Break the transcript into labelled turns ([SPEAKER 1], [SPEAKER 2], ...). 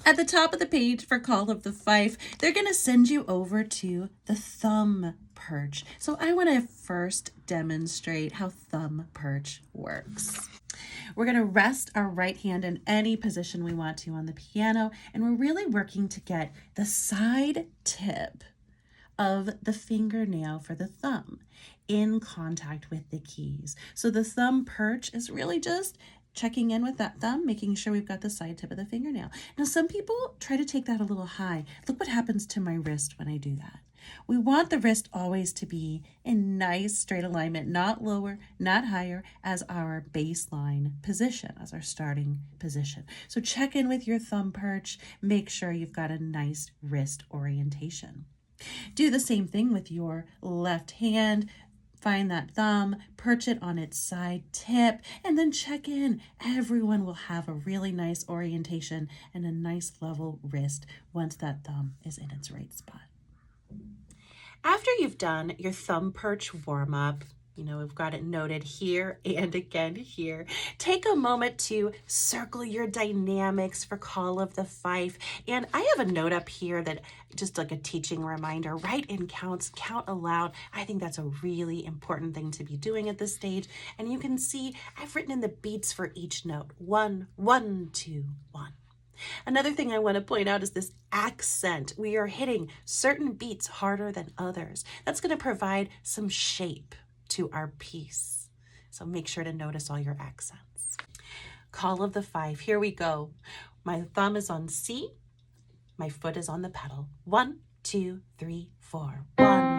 [SPEAKER 1] At the top of the page for Call of the Fife, they're going to send you over to the thumb perch. So I want to first demonstrate how thumb perch works. We're going to rest our right hand in any position we want to on the piano, and we're really working to get the side tip of the fingernail for the thumb in contact with the keys. So the thumb perch is really just checking in with that thumb, making sure we've got the side tip of the fingernail. Now, some people try to take that a little high. Look what happens to my wrist when I do that. We want the wrist always to be in nice straight alignment, not lower, not higher, as our baseline position, as our starting position. So check in with your thumb perch. Make sure you've got a nice wrist orientation. Do the same thing with your left hand. Find that thumb, perch it on its side tip, and then check in. Everyone will have a really nice orientation and a nice level wrist once that thumb is in its right spot. After you've done your thumb perch warm-up, we've got it noted here and again here. Take a moment to circle your dynamics for Call of the Fife. And I have a note up here that just like a teaching reminder, write in counts, count aloud. I think that's a really important thing to be doing at this stage. And you can see I've written in the beats for each note. 1, 1, 2, 1. Another thing I want to point out is this accent. We are hitting certain beats harder than others. That's going to provide some shape to our piece. So make sure to notice all your accents. Call of the Fife, here we go. My thumb is on C, my foot is on the pedal. 1, 2, 3, 4. 1,